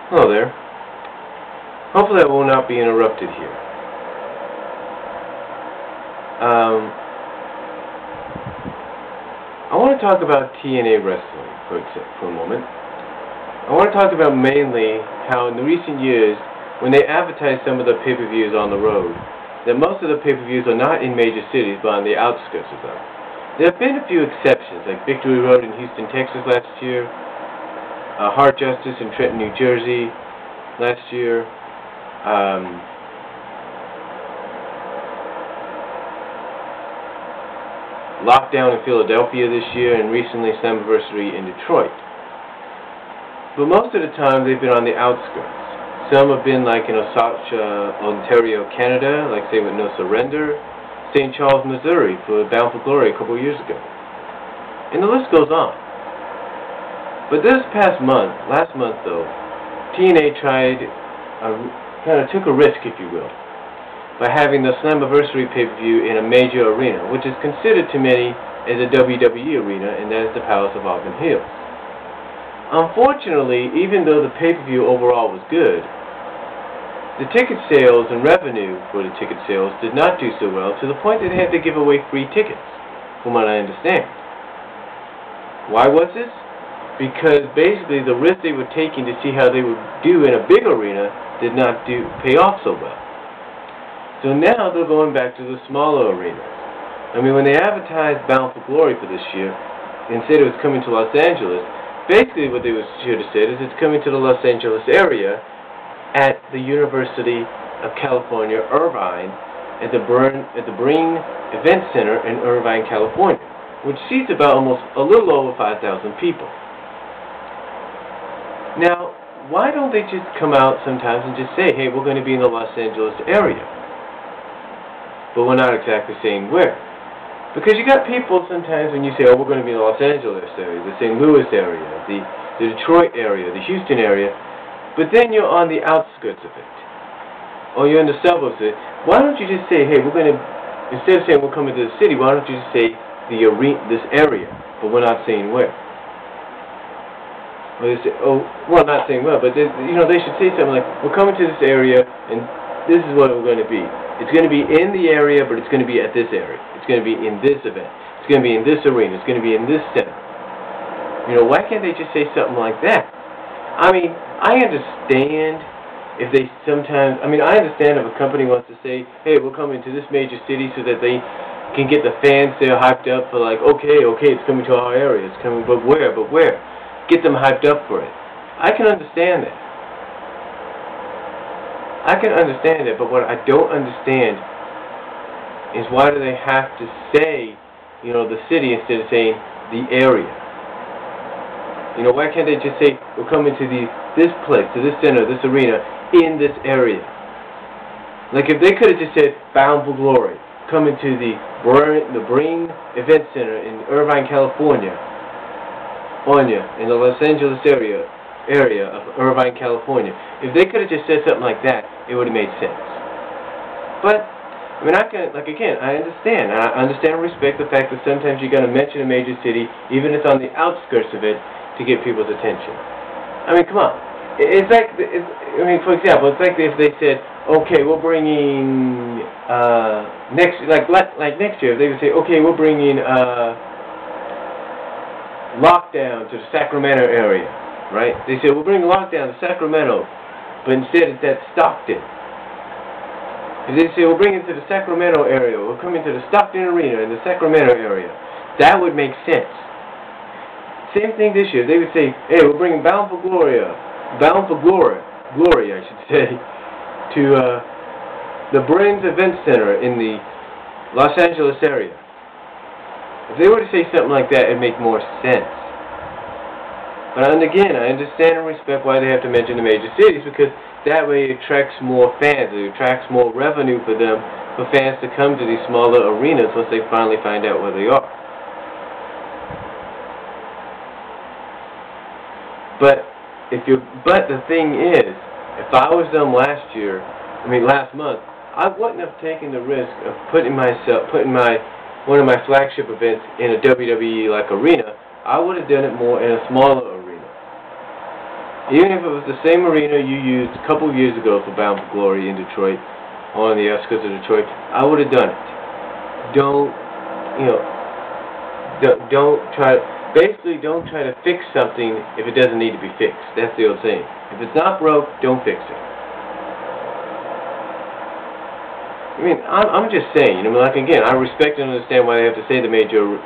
Hello there. Hopefully I will not be interrupted here. I want to talk about TNA wrestling for a moment. I want to talk about mainly how in the recent years, when they advertise some of the pay-per-views on the road, that most of the pay-per-views are not in major cities but on the outskirts of them. There have been a few exceptions, like Victory Road in Houston, Texas last year, Hard Justice in Trenton, New Jersey last year, Lockdown in Philadelphia this year, and recently Slammiversary in Detroit. But most of the time they've been on the outskirts. Some have been like in Ontario, Canada, like say with No Surrender, St. Charles, Missouri for Bound for Glory a couple of years ago. And the list goes on. But this last month though, TNA kind of took a risk, if you will, by having the Slammiversary pay-per-view in a major arena, which is considered to many as a WWE arena, and that is the Palace of Auburn Hills. Unfortunately, even though the pay-per-view overall was good, the ticket sales and revenue for the ticket sales did not do so well, to the point that they had to give away free tickets, from what I understand. Why was this? Because basically the risk they were taking to see how they would do in a big arena did not pay off so well. So now they're going back to the smaller arenas. I mean, when they advertised Bound for Glory for this year, instead it was coming to Los Angeles, basically what they should have said is it's coming to the Los Angeles area at the University of California, Irvine, at the Bring Event Center in Irvine, California, which seats about almost a little over 5,000 people. Now, why don't they just come out sometimes and just say, hey, we're going to be in the Los Angeles area? But we're not exactly saying where. Because you got people sometimes when you say, oh, we're going to be in the Los Angeles area, the St. Louis area, the Detroit area, the Houston area, but then you're on the outskirts of it. Or you're in the suburbs of it. Why don't you just say, hey, we're going to, instead of saying we're coming to the city, why don't you just say this area, but we're not saying where. Or they say, oh, well, not saying where, but they should say something like, we're coming to this area, and this is what we're going to be. It's going to be in the area, but it's going to be at this area. It's going to be in this event. It's going to be in this arena. It's going to be in this center. Why can't they just say something like that? I mean, I understand if they sometimes, I understand if a company wants to say, hey, we're coming to this major city so that they can get the fans there hyped up for like, okay, it's coming to our area. It's coming, but where? Get them hyped up for it. I can understand that. I can understand that, but what I don't understand is why do they have to say, the city instead of saying the area? Why can't they just say, we're coming to this place, to this center, this arena, in this area? Like if they could have just said, Bound for Glory, coming to the Bring Event Center in Irvine, California, in the Los Angeles area of Irvine, California. If they could have just said something like that, it would have made sense. But, I understand. I understand and respect the fact that sometimes you got to mention a major city, even if it's on the outskirts of it, to get people's attention. I mean, come on. It's like, for example, it's like if they said, okay, we're bringing, next year, they would say, okay, we're bringing, Lockdown to the Sacramento area. Right? They said, we'll bring lockdown to Sacramento, but instead it's at Stockton. If they say, we'll bring it to the Sacramento area, we're coming to the Stockton Arena in the Sacramento area, that would make sense. Same thing this year. They would say, hey, we're bringing Bound for Glory, I should say, to the Brains Event Center in the Los Angeles area. If they were to say something like that, it'd make more sense. But again, I understand and respect why they have to mention the major cities, because that way it attracts more fans. It attracts more revenue for them, for fans to come to these smaller arenas once they finally find out where they are. But the thing is, if I was them last month, I wouldn't have taken the risk of putting one of my flagship events in a WWE like arena. I would have done it more in a smaller arena. Even if it was the same arena you used a couple of years ago for Bound for Glory in Detroit, on the outskirts of Detroit, I would have done it. Don't, you know, don't try, basically don't try to fix something if it doesn't need to be fixed. That's the old saying. If it's not broke, don't fix it. I mean, I'm just saying, you know, like again, I respect and understand why they have to say the major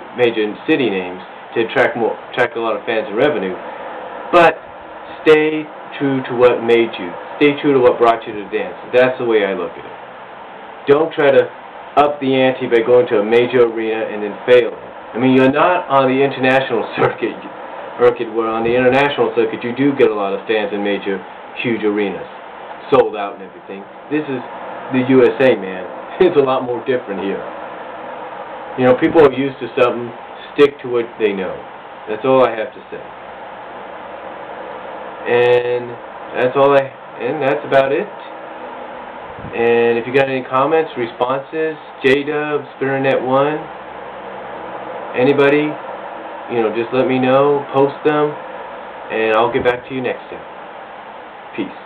city names to attract a lot of fans and revenue, but stay true to what made you. Stay true to what brought you to the dance. That's the way I look at it. Don't try to up the ante by going to a major arena and then failing. I mean, you're not on the international circuit, where on the international circuit you do get a lot of fans in major, huge arenas, sold out and everything. This is the USA, man. It's a lot more different here. You know, people are used to something. Stick to what they know. That's all I have to say. And that's about it. And if you got any comments, responses, JDub, SpinnerNet1, anybody, you know, just let me know, post them, and I'll get back to you next time. Peace.